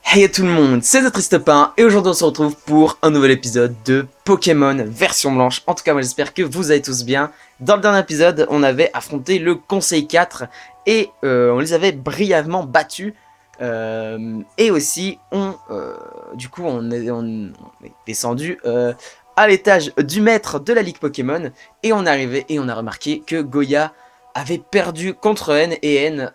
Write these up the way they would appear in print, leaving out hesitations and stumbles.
Hey à tout le monde, c'est The Tristepin et aujourd'hui on se retrouve pour un nouvel épisode de Pokémon version blanche. En tout cas moi j'espère que vous allez tous bien. Dans le dernier épisode on avait affronté le Conseil 4 et on les avait brièvement battus. Et aussi du coup on est descendu à l'étage du maître de la Ligue Pokémon. Et on est arrivé et on a remarqué que Goya avait perdu contre N et N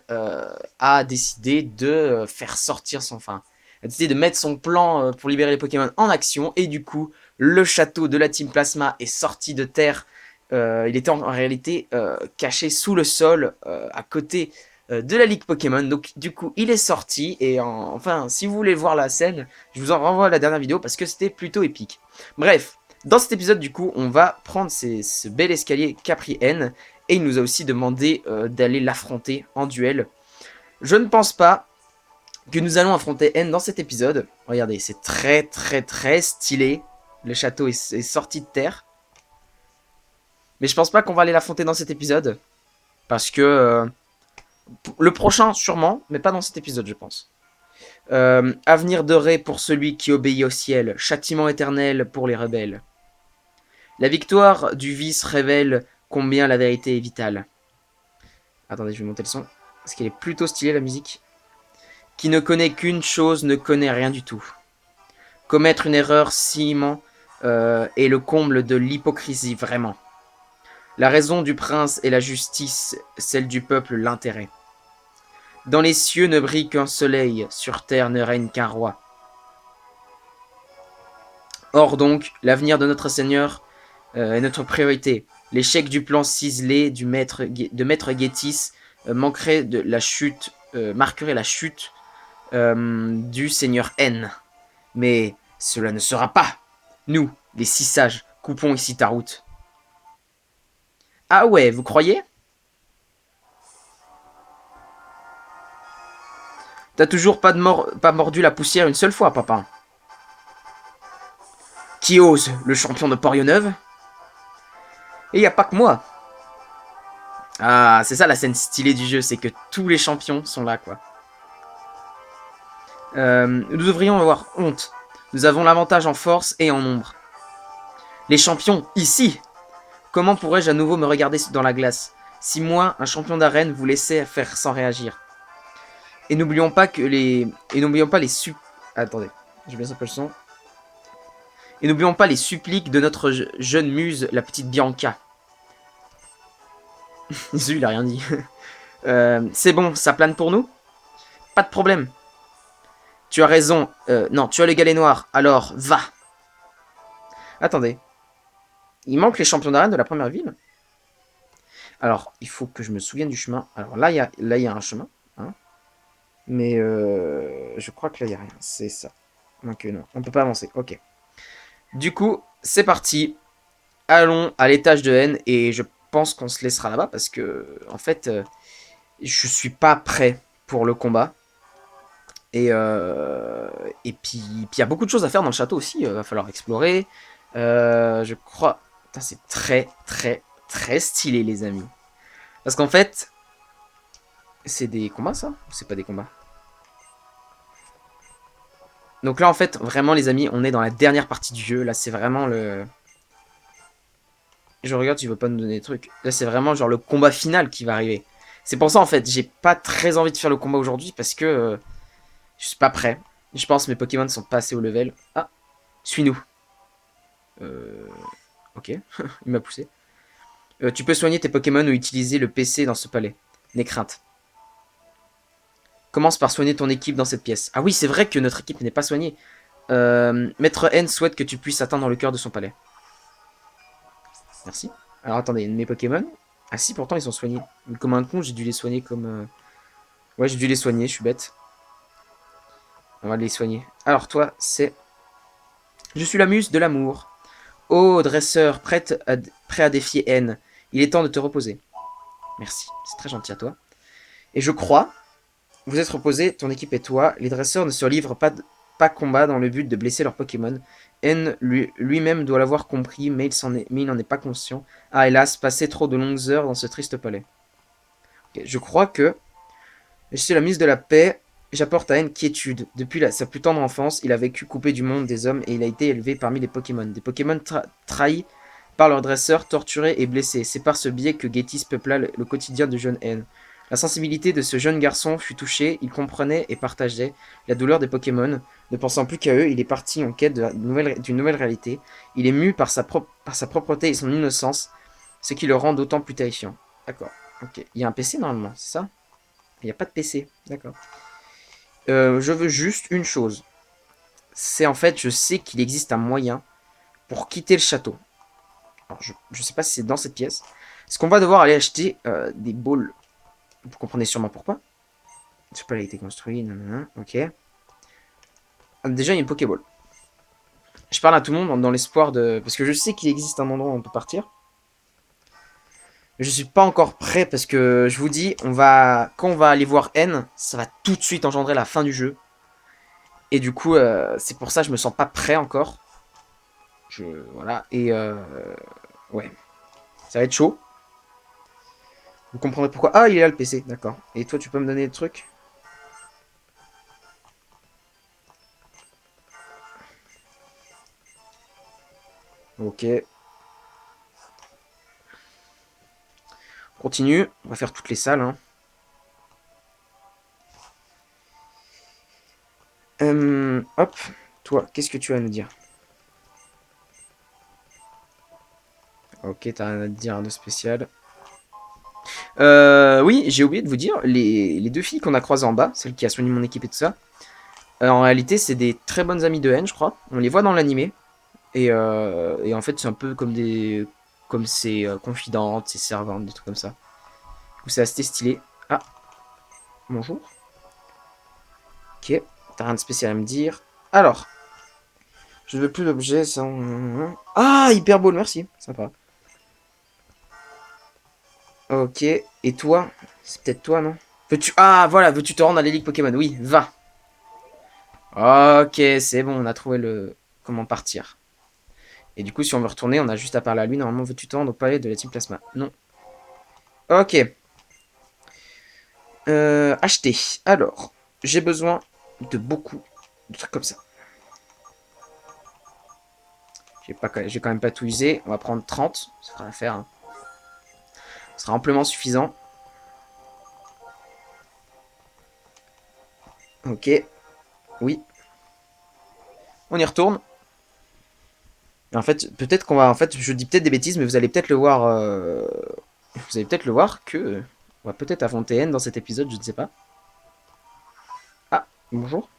a décidé de faire sortir son... Enfin, a décidé de mettre son plan pour libérer les Pokémon en action. Et du coup, le château de la Team Plasma est sorti de terre. Il était en réalité caché sous le sol, à côté de la Ligue Pokémon. Donc du coup, il est sorti. Et enfin, si vous voulez voir la scène, je vous en renvoie à la dernière vidéo parce que c'était plutôt épique. Bref, dans cet épisode, du coup, on va prendre ce bel escalier qu'a pris N. Et il nous a aussi demandé d'aller l'affronter en duel. Je ne pense pas que nous allons affronter N dans cet épisode. Regardez, c'est très stylé. Le château est sorti de terre. Mais je pense pas qu'on va aller l'affronter dans cet épisode. Parce que le prochain sûrement, mais pas dans cet épisode je pense. Avenir doré pour celui qui obéit au ciel. Châtiment éternel pour les rebelles. La victoire du vice révèle combien la vérité est vitale. Attendez, je vais monter le son. Parce qu'elle est plutôt stylée la musique. Qui ne connaît qu'une chose ne connaît rien du tout. Commettre une erreur ciment est le comble de l'hypocrisie, vraiment. La raison du prince est la justice, celle du peuple l'intérêt. Dans les cieux ne brille qu'un soleil, sur terre ne règne qu'un roi. Or donc, l'avenir de notre Seigneur est notre priorité. L'échec du plan ciselé de Maître Gétis marquerait la chute du Seigneur N. Mais cela ne sera pas. Nous, les six sages, coupons ici ta route. Ah ouais, vous croyez? T'as toujours pas mordu la poussière une seule fois, papa. Qui ose, le champion de Porionneuve? Et y a pas que moi. Ah, c'est ça la scène stylée du jeu, c'est que tous les champions sont là, quoi. Nous devrions avoir honte. Nous avons l'avantage en force et en nombre. Les champions, ici! Comment pourrais-je à nouveau me regarder dans la glace, si moi, un champion d'arène, vous laissait faire sans réagir? Et n'oublions pas que les... Attendez, j'ai bien ça le son. Et n'oublions pas les suppliques de notre jeune muse, la petite Bianca. Zul, il a rien dit. C'est bon, ça plane pour nous? Pas de problème. Tu as raison. Non, tu as le galet noir. Alors, va. Attendez. Il manque les champions d'arène de la première ville. Alors, il faut que je me souvienne du chemin. Alors là, il y a un chemin. Hein, mais je crois que là, il n'y a rien. C'est ça. Donc non, on peut pas avancer. Ok. Du coup, c'est parti. Allons à l'étage de N. Et je pense qu'on se laissera là-bas parce que, en fait, je suis pas prêt pour le combat. Et puis, il y a beaucoup de choses à faire dans le château aussi. Il va falloir explorer. Je crois... Putain, c'est très stylé, les amis. Parce qu'en fait... C'est des combats, ça? Ou c'est pas des combats? Donc là, en fait, vraiment, les amis, on est dans la dernière partie du jeu. Là, c'est vraiment le... Je regarde, tu veux pas nous donner des trucs. Là, c'est vraiment genre le combat final qui va arriver. C'est pour ça, en fait, j'ai pas très envie de faire le combat aujourd'hui parce que je suis pas prêt. Je pense que mes Pokémon sont pas assez haut level. Ah, suis-nous. Ok, il m'a poussé. Tu peux soigner tes Pokémon ou utiliser le PC dans ce palais. N'aie crainte. Commence par soigner ton équipe dans cette pièce. Ah oui, c'est vrai que notre équipe n'est pas soignée. Maître N souhaite que tu puisses atteindre le cœur de son palais. Merci. Alors attendez, mes Pokémon. Ah si, pourtant ils sont soignés. Comme un con, j'ai dû les soigner comme... Ouais, j'ai dû les soigner, je suis bête. On va les soigner. Alors toi, c'est... Je suis la muse de l'amour. Oh, dresseur, prêt à défier N. Il est temps de te reposer. Merci, c'est très gentil à toi. Et je crois... Vous êtes reposé, ton équipe et toi. Les dresseurs ne se livrent pas combat dans le but de blesser leurs Pokémon. N lui-même doit l'avoir compris, mais il n'en est pas conscient. Ah, hélas, passer trop de longues heures dans ce triste palais. Okay, je crois que je suis la mise de la paix. j'apporte à N quiétude. Depuis sa plus tendre enfance, il a vécu coupé du monde des hommes et il a été élevé parmi les Pokémon. Des Pokémon trahis par leurs dresseurs, torturés et blessés. C'est par ce biais que Gétis peupla le quotidien du jeune N. La sensibilité de ce jeune garçon fut touchée, il comprenait et partageait la douleur des Pokémon. Ne pensant plus qu'à eux, il est parti en quête d'une nouvelle réalité. Il est mu par sa propreté et son innocence, ce qui le rend d'autant plus terrifiant. D'accord, ok. Il y a un PC normalement, c'est ça? Il n'y a pas de PC, d'accord. Je veux juste une chose. C'est en fait, je sais qu'il existe un moyen pour quitter le château. Alors, je sais pas si c'est dans cette pièce. Est-ce qu'on va devoir aller acheter des balls? Vous comprenez sûrement pourquoi. Je sais pas, il a été construit, nanana, ok. Déjà, il y a une Pokéball. Je parle à tout le monde dans l'espoir de... Parce que je sais qu'il existe un endroit où on peut partir. Je suis pas encore prêt parce que je vous dis, quand on va aller voir N, ça va tout de suite engendrer la fin du jeu. Et du coup, c'est pour ça que je me sens pas prêt encore. Voilà, et ouais, ça va être chaud. Vous comprendrez pourquoi. Ah, il est là le PC, d'accord. Et toi, tu peux me donner des trucs? Ok. On continue, on va faire toutes les salles. Hein. Hop, toi, qu'est-ce que tu as à nous dire? Ok, t'as rien à dire de spécial. Oui, j'ai oublié de vous dire, les deux filles qu'on a croisées en bas, celle qui a soigné mon équipe et tout ça, en réalité, c'est des très bonnes amies de N, je crois. On les voit dans l'animé. Et en fait, c'est un peu comme comme ses confidentes, ses servantes, des trucs comme ça. Du coup, c'est assez stylé. Ah, bonjour. Ok, t'as rien de spécial à me dire. Alors, je ne veux plus d'objets sans... Ah, Hyper Ball, merci. Sympa. Ok, et toi? C'est peut-être toi, non? Veux-tu... Ah, voilà, veux-tu te rendre à l'élite Pokémon? Oui, va. Ok, c'est bon, on a trouvé le... Comment partir. Et du coup, si on veut retourner, on a juste à parler à lui. Normalement, veux-tu te rendre au palais de la Team Plasma? Non. Ok. Acheter. Alors, j'ai besoin de beaucoup de trucs comme ça. J'ai quand même pas tout usé. On va prendre 30. Ça fera l'affaire. Hein. Ce sera amplement suffisant. Ok. Oui. On y retourne. Et en fait, peut-être qu'on va... En fait, je dis peut-être des bêtises, mais vous allez peut-être le voir... Vous allez peut-être le voir que... On va peut-être affronter N dans cet épisode, je ne sais pas. Ah, bonjour.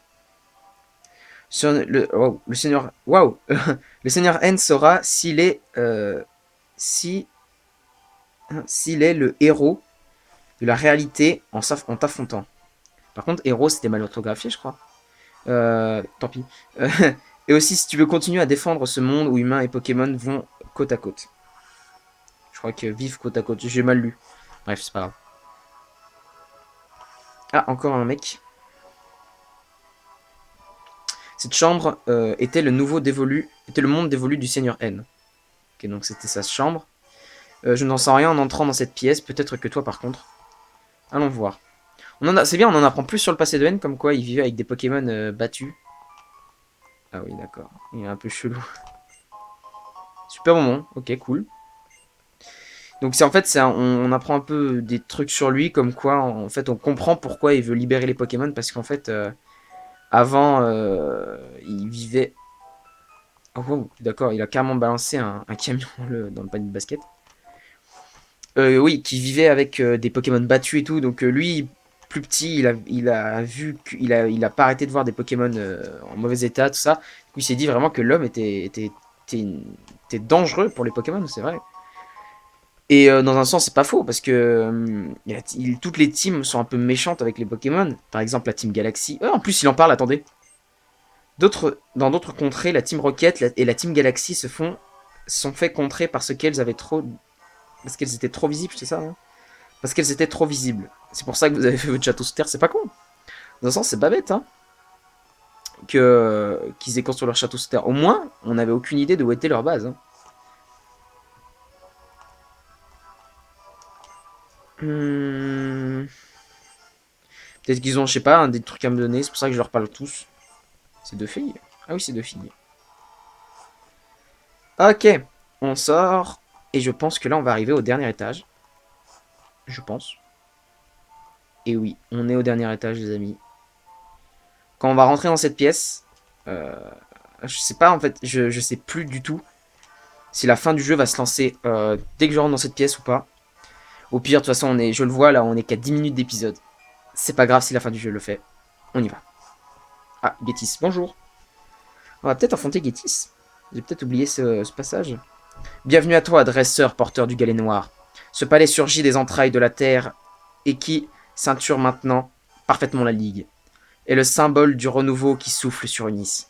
Le seigneur... Waouh. Le seigneur N saura s'il est... s'il est le héros de la réalité en t'affrontant. Par contre, héros, c'était mal orthographié, je crois. Tant pis. Et aussi, si tu veux continuer à défendre ce monde où humains et Pokémon vont côte à côte. Je crois que vivent côte à côte. J'ai mal lu. Bref, c'est pas grave. Ah, encore un mec. Cette chambre était le monde dévolu du Seigneur N. Ok, donc c'était sa chambre. Je n'en sens rien en entrant dans cette pièce. Peut-être que toi, par contre. Allons voir. C'est bien, on en apprend plus sur le passé de N, comme quoi il vivait avec des Pokémon battus. Ah oui, d'accord. Il est un peu chelou. Super moment. Ok, cool. Donc c'est en fait, on apprend un peu des trucs sur lui, comme quoi en fait on comprend pourquoi il veut libérer les Pokémon, parce qu'en fait avant il vivait... Oh, wow, d'accord, il a carrément balancé un camion dans le panier de basket. Oui, qui vivait avec des Pokémon battus et tout, donc lui, plus petit, il a vu il a pas arrêté de voir des Pokémon en mauvais état, tout ça. Du coup, il s'est dit vraiment que l'homme était dangereux pour les Pokémon, c'est vrai. Et dans un sens, c'est pas faux, parce que toutes les teams sont un peu méchantes avec les Pokémon. Par exemple, la Team Galaxy. En plus, il en parle, attendez. Dans d'autres contrées, la Team Rocket et la Team Galaxy sont fait contrer parce qu'elles étaient trop visibles, c'est ça hein. Parce qu'elles étaient trop visibles. C'est pour ça que vous avez fait votre château sous terre, c'est pas con. Dans un sens, c'est pas bête, hein. Qu'ils aient construit leur château sous terre. Au moins, on n'avait aucune idée de où était leur base. Hein. Hmm. Peut-être qu'ils ont, je sais pas, des trucs à me donner. C'est pour ça que je leur parle tous. C'est deux filles. Ah oui, c'est deux filles. Ok. On sort. Et je pense que là, on va arriver au dernier étage. Je pense. Et oui, on est au dernier étage, les amis. Quand on va rentrer dans cette pièce, euh, je sais pas en fait, je sais plus du tout si la fin du jeu va se lancer dès que je rentre dans cette pièce ou pas. Au pire, de toute façon, je le vois là, on est qu'à 10 minutes d'épisode. C'est pas grave si la fin du jeu le fait. On y va. Ah, Getis, bonjour. On va peut-être affronter Getis. J'ai peut-être oublié ce passage. Bienvenue à toi, dresseur porteur du galet noir. Ce palais surgit des entrailles de la terre et qui ceinture maintenant parfaitement la ligue. Est le symbole du renouveau qui souffle sur Nice.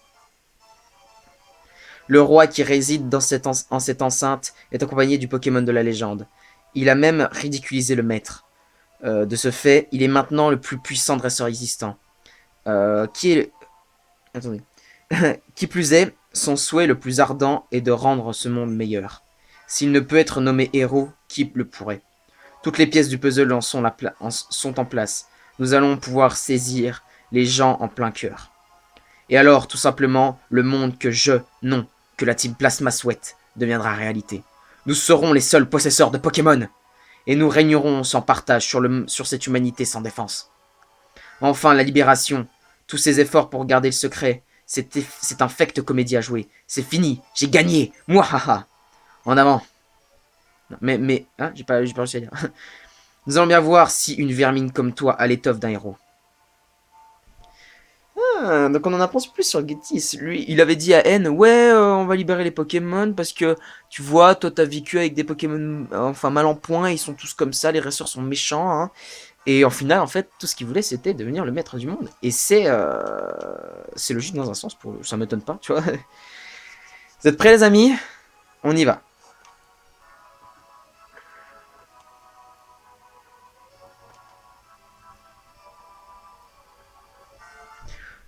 Le roi qui réside dans en cette enceinte est accompagné du Pokémon de la légende. Il a même ridiculisé le maître. De ce fait, il est maintenant le plus puissant dresseur existant. Qui est... Attendez. Qui plus est, son souhait le plus ardent est de rendre ce monde meilleur. S'il ne peut être nommé héros, qui le pourrait? Toutes les pièces du puzzle sont en place. Nous allons pouvoir saisir les gens en plein cœur. Et alors, tout simplement, le monde non, que la team Plasma souhaite, deviendra réalité. Nous serons les seuls possesseurs de Pokémon, et nous régnerons sans partage sur cette humanité sans défense. Enfin, la libération. Tous ces efforts pour garder le secret, c'est un fake comédie à jouer. C'est fini, j'ai gagné, mouahaha. En avant. Non, hein, j'ai pas réussi à dire. Nous allons bien voir si une vermine comme toi a l'étoffe d'un héros. Ah, donc on en apprend plus sur Getis. Lui, il avait dit à N, ouais, on va libérer les Pokémon parce que tu vois, toi t'as vécu avec des Pokémon, enfin mal en point, ils sont tous comme ça, les racers sont méchants. Hein. Et en final, en fait, tout ce qu'il voulait, c'était devenir le maître du monde. Et c'est logique dans un sens, ça m'étonne pas, tu vois. Vous êtes prêts, les amis? On y va.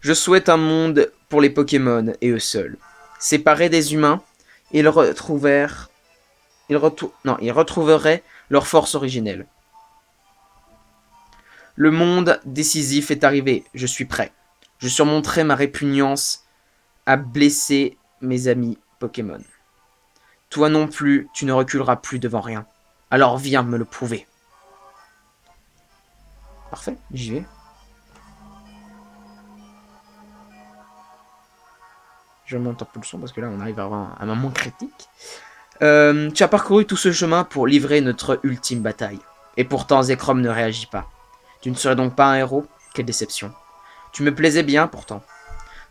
Je souhaite un monde pour les Pokémon et eux seuls. Séparés des humains, ils retrouvèrent ils retrouveraient leur force originelle. Le monde décisif est arrivé, je suis prêt. Je surmonterai ma répugnance à blesser mes amis Pokémon. Toi non plus, tu ne reculeras plus devant rien. Alors viens me le prouver. Parfait, j'y vais. Je monte un peu le son parce que là on arrive à avoir un moment critique. Tu as parcouru tout ce chemin pour livrer notre ultime bataille. Et pourtant Zekrom ne réagit pas. Tu ne serais donc pas un héros? Quelle déception. Tu me plaisais bien pourtant.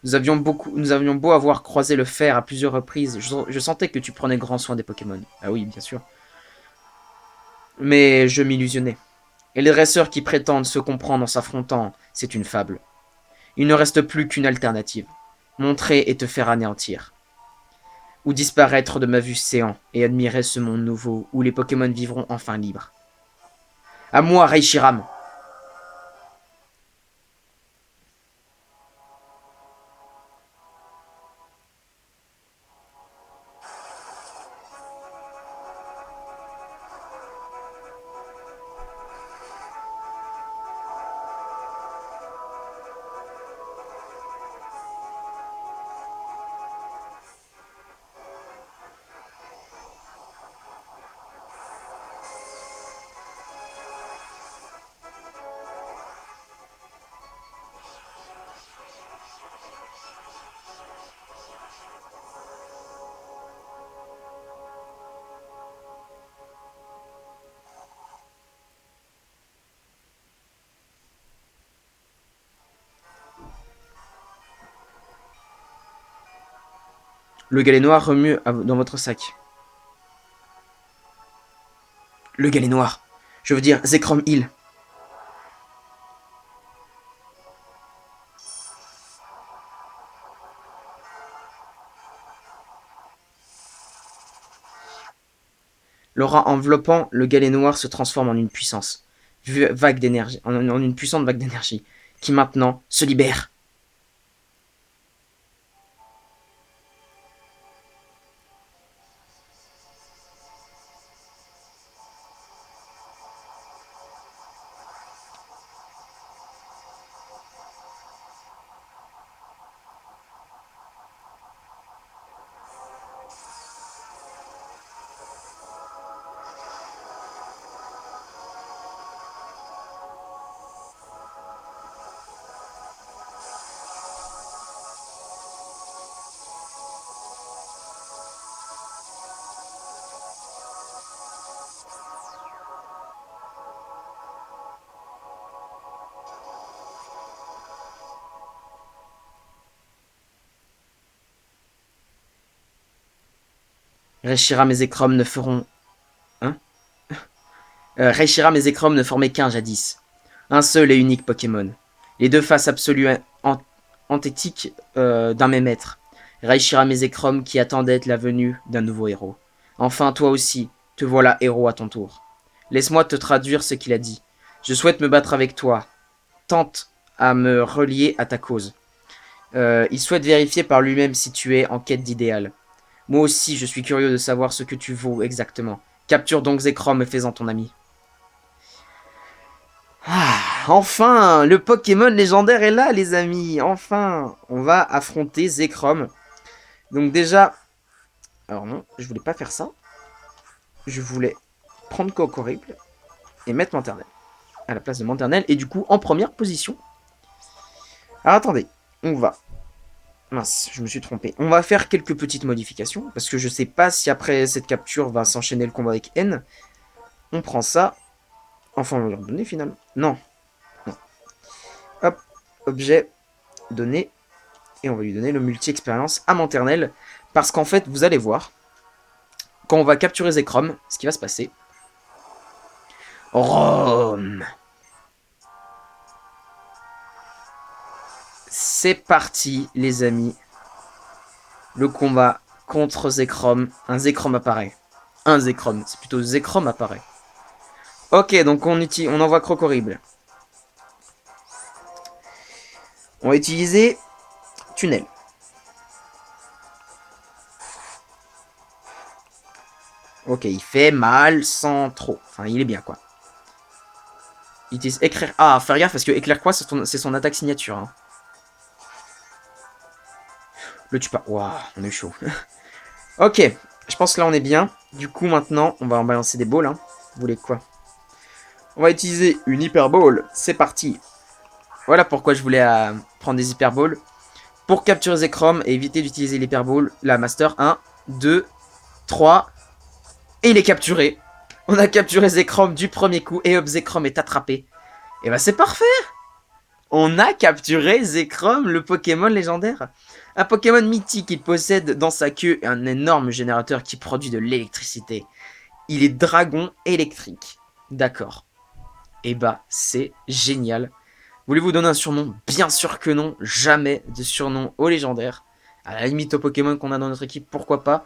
Nous avions beau avoir croisé le fer à plusieurs reprises, je sentais que tu prenais grand soin des Pokémon. Ah oui, bien sûr. Mais je m'illusionnais. Et les dresseurs qui prétendent se comprendre en s'affrontant, c'est une fable. Il ne reste plus qu'une alternative. Montrer et te faire anéantir. Ou disparaître de ma vue séant et admirer ce monde nouveau où les Pokémon vivront enfin libres. À moi, Reichiram. Le galet noir remue dans votre sac. Le galet noir. Je veux dire, Zekrom Hill. L'aura enveloppant le galet noir se transforme en une puissance. Vague d'énergie. En une puissante vague d'énergie. Qui maintenant se libère. Reshiram et Zekrom ne feront... Hein Reshiram et Zekrom ne formaient qu'un jadis. Un seul et unique Pokémon. Les deux faces absolues anthétiques d'un même être. Reshiram et Zekrom qui attendaient la venue d'un nouveau héros. Enfin, toi aussi, te voilà héros à ton tour. Laisse-moi te traduire ce qu'il a dit. Je souhaite me battre avec toi. Tente à me relier à ta cause. Il souhaite vérifier par lui-même si tu es en quête d'idéal. Moi aussi, je suis curieux de savoir ce que tu vaux exactement. Capture donc Zekrom et fais-en ton ami. Ah, enfin, le Pokémon légendaire est là, les amis. Enfin, on va affronter Zekrom. Donc déjà... Alors non, je voulais pas faire ça. Je voulais prendre Cocorible et mettre Maternelle à la place de Maternelle. Et du coup, en première position. Alors attendez, on va... Mince, je me suis trompé. On va faire quelques petites modifications. Parce que je sais pas si après cette capture va s'enchaîner le combat avec N. On prend ça. Enfin, on va lui redonner finalement. Non. Non. Hop, objet, donner. Et on va lui donner le multi-expérience à Maternelle. Parce qu'en fait, vous allez voir, quand on va capturer Zekrom, ce qui va se passer. Rome. C'est parti, les amis. Le combat contre Zekrom. Un Zekrom apparaît. Un Zekrom. C'est plutôt Zekrom apparaît. Ok, donc on envoie Crocorible. On va utiliser Tunnel. Ok, il fait mal sans trop. Enfin, il est bien, quoi. Il utilise éclair... Ah, faire gaffe, parce que éclair quoi, c'est son attaque signature. Hein. Le tue pas. Waouh, on est chaud. Ok, je pense que là, on est bien. Du coup, maintenant, on va en balancer des balles. Hein. Vous voulez quoi? On va utiliser une Hyper Ball. C'est parti. Voilà pourquoi je voulais prendre des Hyper Balls. Pour capturer Zekrom et éviter d'utiliser l'Hyper Ball, la Master 1, 2, 3... Et il est capturé. On a capturé Zekrom du premier coup. Et hop, Zekrom est attrapé. Et bah c'est parfait. On a capturé Zekrom, le Pokémon légendaire. Un Pokémon mythique. Il possède dans sa queue un énorme générateur qui produit de l'électricité. Il est dragon électrique. D'accord. Et bah c'est génial. Voulez-vous donner un surnom? Bien sûr que non. Jamais de surnom au légendaire. À la limite au Pokémon qu'on a dans notre équipe, pourquoi pas.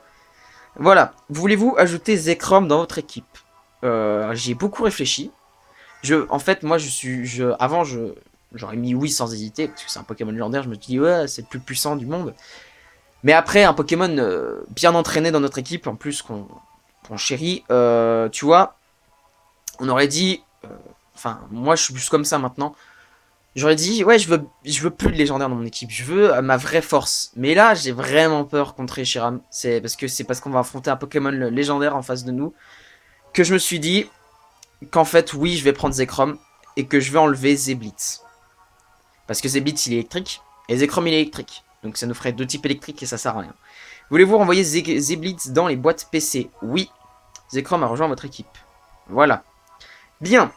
Voilà, voulez-vous ajouter Zekrom dans votre équipe? J'y ai beaucoup réfléchi. En fait, moi, avant, j'aurais mis oui sans hésiter, parce que c'est un Pokémon légendaire, je me dis, ouais, c'est le plus puissant du monde. Mais après, un Pokémon bien entraîné dans notre équipe, en plus qu'on chérit, tu vois, on aurait dit... Enfin, moi, je suis plus comme ça maintenant. J'aurais dit, ouais, je veux plus de légendaire dans mon équipe. Je veux ma vraie force. Mais là, j'ai vraiment peur contre Reshiram. C'est parce qu'on va affronter un Pokémon légendaire en face de nous. Que je me suis dit qu'en fait, oui, je vais prendre Zekrom. Et que je vais enlever Zeblitz. Parce que Zeblitz, il est électrique. Et Zekrom, il est électrique. Donc ça nous ferait deux types électriques et ça sert à rien. Voulez-vous renvoyer Zeblitz dans les boîtes PC? Oui. Zekrom a rejoint votre équipe. Voilà. Bien.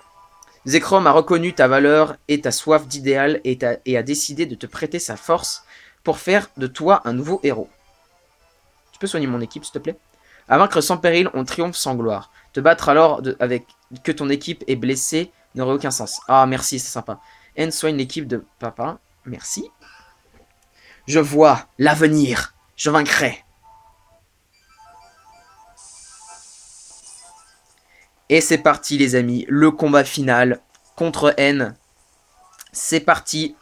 Zekrom a reconnu ta valeur et ta soif d'idéal et a décidé de te prêter sa force pour faire de toi un nouveau héros. Tu peux soigner mon équipe, s'il te plaît? À vaincre sans péril, on triomphe sans gloire. Te battre alors avec que ton équipe est blessée n'aurait aucun sens. Ah, merci, c'est sympa. N soigne l'équipe de papa. Merci. Je vois l'avenir. Je vaincrai. Et c'est parti les amis, le combat final contre N. C'est parti.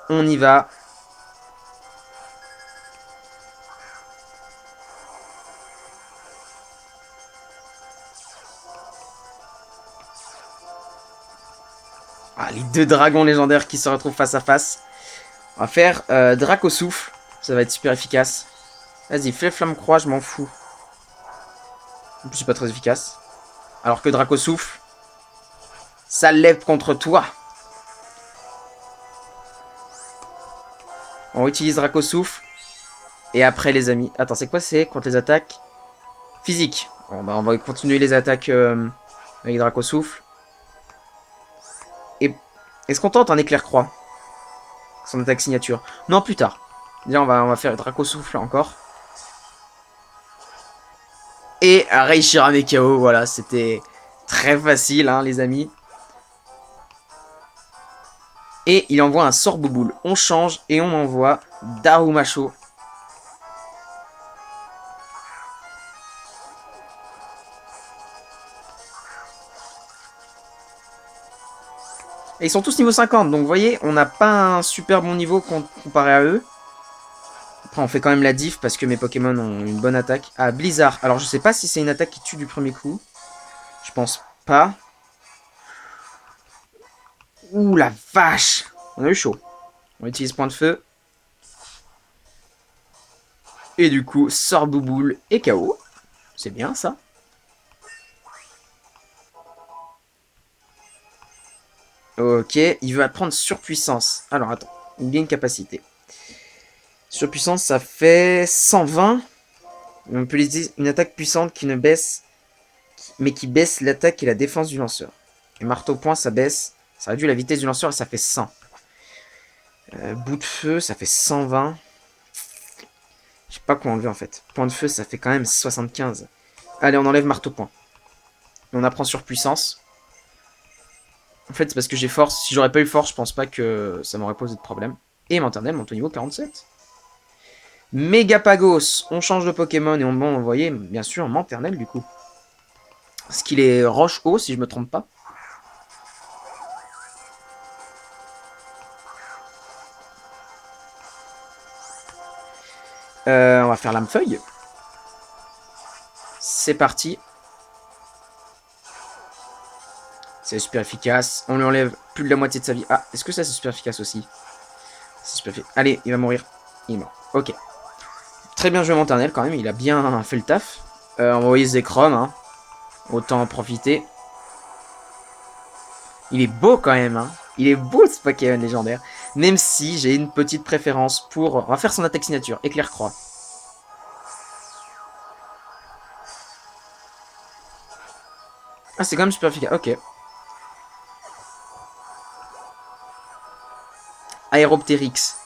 On y va. Ah, les deux dragons légendaires qui se retrouvent face à face. On va faire Draco Souffle. Ça va être super efficace. Vas-y, fais Flamme Croix, je m'en fous. En plus, c'est pas très efficace. Alors que Draco Souffle, ça lève contre toi. On utilise Draco Souffle. Et après, les amis. Attends, c'est quoi? C'est contre les attaques physiques. Bon, bah, on va continuer les attaques avec Draco Souffle. Et est-ce qu'on tente un éclair croix? Son attaque signature. Non, plus tard. Déjà, on va faire Draco Souffle encore. Et Reishirame KO, voilà, c'était très facile, hein, les amis. Et il envoie un sort bouboule. On change et on envoie Darumasho. Et ils sont tous niveau 50, donc vous voyez, on n'a pas un super bon niveau comparé à eux. Après, on fait quand même la diff parce que mes Pokémon ont une bonne attaque. Ah, Blizzard. Alors, je sais pas si c'est une attaque qui tue du premier coup. Je pense pas. Ouh, la vache! On a eu chaud. On utilise point de feu. Et du coup, sort bouboule et KO. C'est bien, ça. Ok, il veut apprendre surpuissance. Alors, attends. Il gagne capacité. Surpuissance, ça fait 120. On peut utiliser une attaque puissante qui ne baisse, mais qui baisse l'attaque et la défense du lanceur. Et marteau point, ça baisse. Ça réduit la vitesse du lanceur et ça fait 100. Bout de feu, ça fait 120. Je sais pas quoi enlever en fait. Point de feu, ça fait quand même 75. Allez, on enlève marteau point. On apprend surpuissance. En fait, c'est parce que j'ai force. Si j'aurais pas eu force, je pense pas que ça m'aurait posé de problème. Et Manternel monte au niveau 47. Megapagos, on change de Pokémon et on va envoyer, bien sûr, Manternel du coup. Parce qu'il est roche-eau, si je me trompe pas. On va faire lame-feuille. C'est parti. C'est super efficace. On lui enlève plus de la moitié de sa vie. Ah, est-ce que ça c'est super efficace aussi? C'est super efficace. Allez, il va mourir. Il est mort. Ok. Très bien joué Manternel quand même. Il a bien fait le taf. On va envoyer Zekrom. Hein. Autant en profiter. Il est beau quand même. Hein. Il est beau ce Pokémon légendaire. Même si j'ai une petite préférence pour... On va faire son attaque signature. Éclair croix. Ah, c'est quand même super efficace. Ok. Aéroptérix.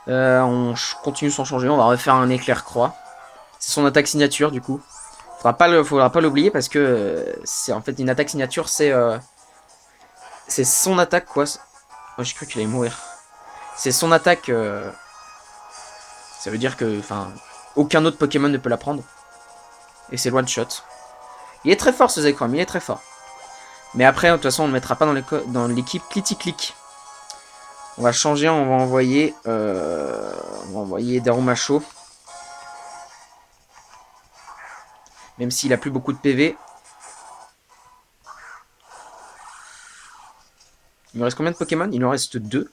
On continue sans changer. On va refaire un éclair croix. C'est son attaque signature du coup. Faudra pas l'oublier parce que c'est en fait une attaque signature. C'est son attaque quoi. Oh, j'ai cru qu'il allait mourir. C'est son attaque. Ça veut dire que aucun autre Pokémon ne peut la prendre. Et c'est one shot. Il est très fort ce Zekrom. Il est très fort. Mais après de toute façon on ne le mettra pas dans l'équipe Clitic. On va changer, on va envoyer Darumasho. Même s'il a plus beaucoup de PV. Il me reste combien de Pokémon? Il en reste 2.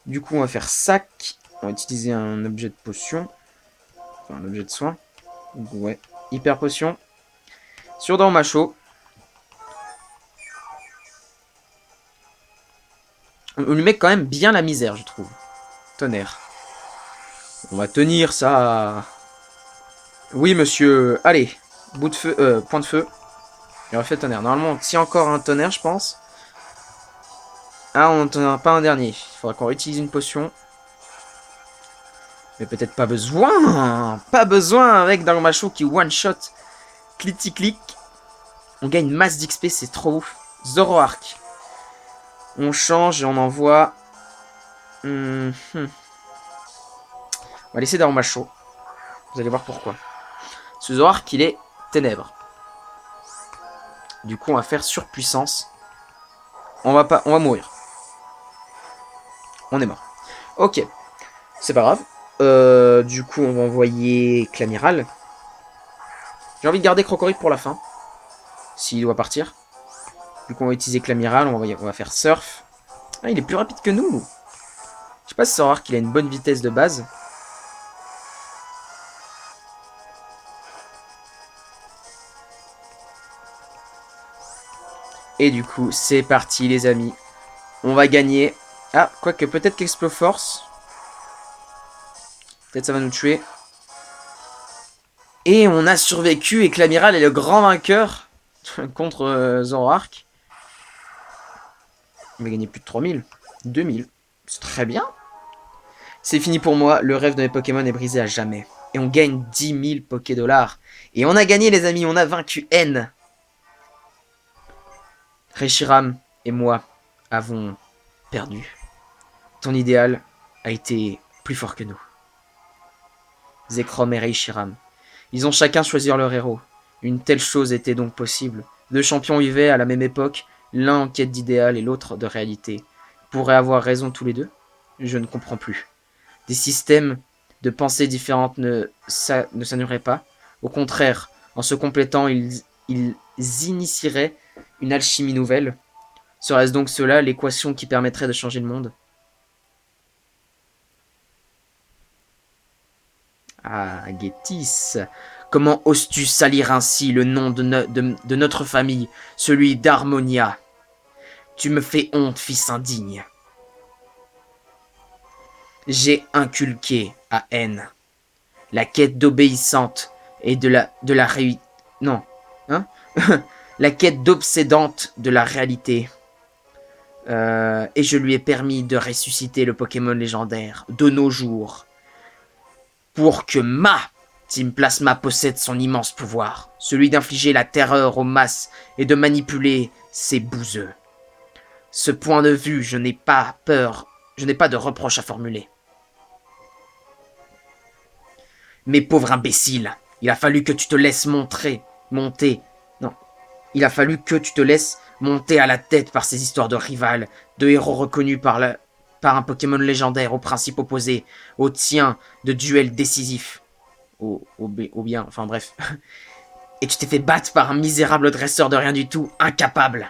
Du coup, on va faire sac. On va utiliser un objet de potion. Enfin, un objet de soin. Ouais. Hyper potion. Sur Darumasho. On lui met quand même bien la misère, je trouve. Tonnerre. On va tenir ça. Oui, monsieur. Allez. Bout de feu. Point de feu. Il refait tonnerre. Normalement, on tient encore un tonnerre, je pense. Ah, on n'en a pas un dernier. Il faudra qu'on réutilise une potion. Mais peut-être pas besoin. Pas besoin avec Darumasho qui one-shot. Clic. On gagne masse d'XP, c'est trop ouf. Zoroark. On change et on envoie... On va laisser Darumasho. Vous allez voir pourquoi. Ce Zoroark, il est ténèbres. Du coup, on va faire surpuissance. On va mourir. On est mort. Ok. C'est pas grave. Du coup, on va envoyer Clamiral. J'ai envie de garder Crocodile pour la fin. S'il doit partir. Du coup, on va utiliser Clamiral. On va faire Surf. Ah, il est plus rapide que nous. Je sais pas si c'est rare qu'il a une bonne vitesse de base. Et du coup, c'est parti, les amis. On va gagner. Ah, quoique, peut-être qu'Exploforce. Peut-être ça va nous tuer. Et on a survécu. Et Clamiral est le grand vainqueur contre Zoroark. Il va gagner plus de 3000. 2000. C'est très bien. C'est fini pour moi, le rêve de mes Pokémon est brisé à jamais. Et on gagne 10 000 Poké-Dollars. Et on a gagné les amis, on a vaincu N. Reshiram et moi avons perdu. Ton idéal a été plus fort que nous. Zekrom et Reshiram. Ils ont chacun choisi leur héros. Une telle chose était donc possible. Deux champions vivaient à la même époque, l'un en quête d'idéal et l'autre de réalité. Pourraient avoir raison tous les deux? Je ne comprends plus. Des systèmes de pensée différentes ne s'annuleraient pas. Au contraire, en se complétant, ils initieraient une alchimie nouvelle. Serait-ce donc cela l'équation qui permettrait de changer le monde? Ah, Gétis, comment oses-tu salir ainsi le nom de notre famille, celui d'Harmonia? Tu me fais honte, fils indigne. J'ai inculqué à N la quête d'obéissante et de la réussite. Non, hein? La quête d'obsédante de la réalité. Et je lui ai permis de ressusciter le Pokémon légendaire de nos jours. Pour que ma Team Plasma possède son immense pouvoir, celui d'infliger la terreur aux masses et de manipuler ces bouseux. Ce point de vue, je n'ai pas peur, je n'ai pas de reproche à formuler. Mais pauvre imbécile, il a fallu que tu te laisses monter. Non, il a fallu que tu te laisses monter à la tête par ces histoires de rivales, de héros reconnus par un Pokémon légendaire au principe opposé, au tien de duel décisif. Au bien, enfin bref. Et tu t'es fait battre par un misérable dresseur de rien du tout, incapable.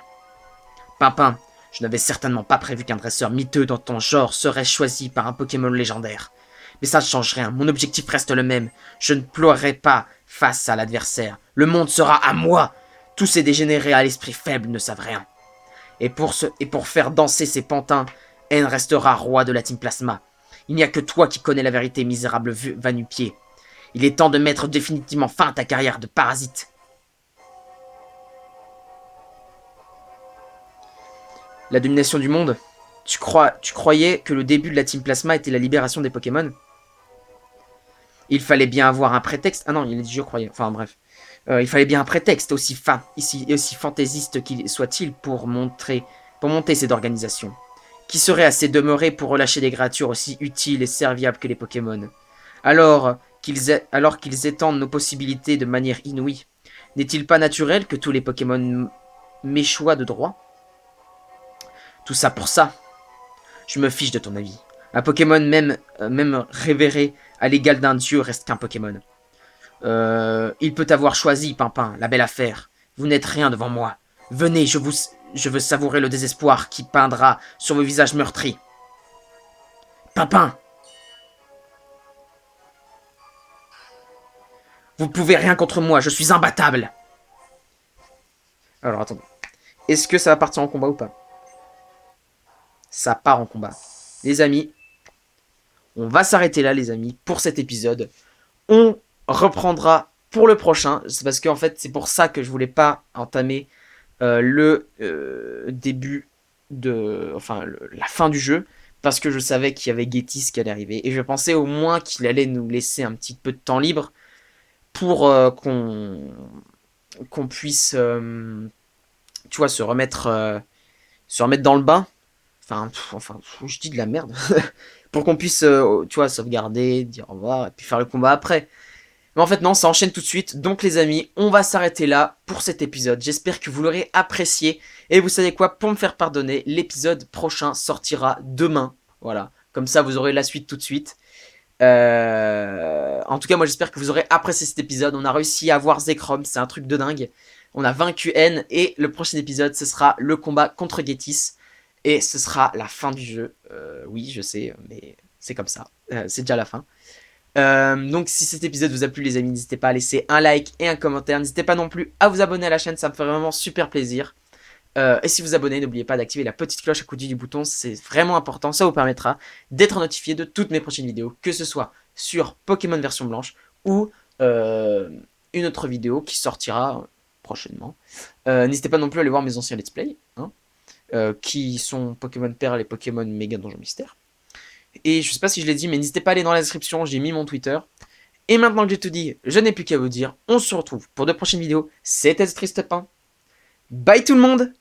Pimpin, je n'avais certainement pas prévu qu'un dresseur miteux dans ton genre serait choisi par un Pokémon légendaire. Mais ça ne change rien, mon objectif reste le même. Je ne pleurerai pas face à l'adversaire. Le monde sera à moi. Tous ces dégénérés à l'esprit faible ne savent rien. Et pour faire danser ces pantins, N restera roi de la Team Plasma. Il n'y a que toi qui connais la vérité, misérable va-nu-pied. Il est temps de mettre définitivement fin à ta carrière de parasite. La domination du monde? Tu croyais que le début de la Team Plasma était la libération des Pokémon? Il fallait bien avoir un prétexte. Ah non, il est dit je croyais. Enfin bref. Il fallait bien un prétexte aussi fantaisiste qu'il soit-il pour monter cette organisation. Qui serait assez demeuré pour relâcher des créatures aussi utiles et serviables que les Pokémon? Alors qu'ils étendent nos possibilités de manière inouïe, n'est-il pas naturel que tous les Pokémon m'échouent de droit? Tout ça pour ça. Je me fiche de ton avis. Un Pokémon même révéré à l'égal d'un dieu reste qu'un Pokémon. Il peut avoir choisi, Pimpin, la belle affaire. Vous n'êtes rien devant moi. Venez, je veux savourer le désespoir qui peindra sur vos visages meurtris. Pimpin! Vous pouvez rien contre moi, je suis imbattable. Alors, attendez. Est-ce que ça va partir en combat ou pas? Ça part en combat. Les amis, on va s'arrêter là, les amis, pour cet épisode. On reprendra pour le prochain. C'est parce qu'en fait, c'est pour ça que je voulais pas entamer le début de... Enfin, la fin du jeu. Parce que je savais qu'il y avait Gétis qui allait arriver. Et je pensais au moins qu'il allait nous laisser un petit peu de temps libre pour qu'on puisse, tu vois, se remettre dans le bain. Enfin, je dis de la merde. Pour qu'on puisse, tu vois, sauvegarder, dire au revoir, et puis faire le combat après. Mais en fait, non, ça enchaîne tout de suite. Donc, les amis, on va s'arrêter là pour cet épisode. J'espère que vous l'aurez apprécié. Et vous savez quoi, pour me faire pardonner, l'épisode prochain sortira demain. Voilà. Comme ça, vous aurez la suite tout de suite. En tout cas, moi, j'espère que vous aurez apprécié cet épisode. On a réussi à avoir Zekrom, c'est un truc de dingue. On a vaincu N. Et le prochain épisode, ce sera le combat contre Gétis. Et ce sera la fin du jeu. Oui, je sais, mais c'est comme ça. C'est déjà la fin. Donc si cet épisode vous a plu les amis, n'hésitez pas à laisser un like et un commentaire. N'hésitez pas non plus à vous abonner à la chaîne, ça me ferait vraiment super plaisir. Et si vous abonnez, n'oubliez pas d'activer la petite cloche à côté du bouton, c'est vraiment important. Ça vous permettra d'être notifié de toutes mes prochaines vidéos, que ce soit sur Pokémon version blanche ou une autre vidéo qui sortira prochainement. N'hésitez pas non plus à aller voir mes anciens let's play, hein, qui sont Pokémon Perle et Pokémon Méga Donjon Mystère. Et je sais pas si je l'ai dit, mais n'hésitez pas à aller dans la description, j'ai mis mon Twitter. Et maintenant que j'ai tout dit, je n'ai plus qu'à vous dire, on se retrouve pour de prochaines vidéos. C'était Triste Pain. Bye tout le monde!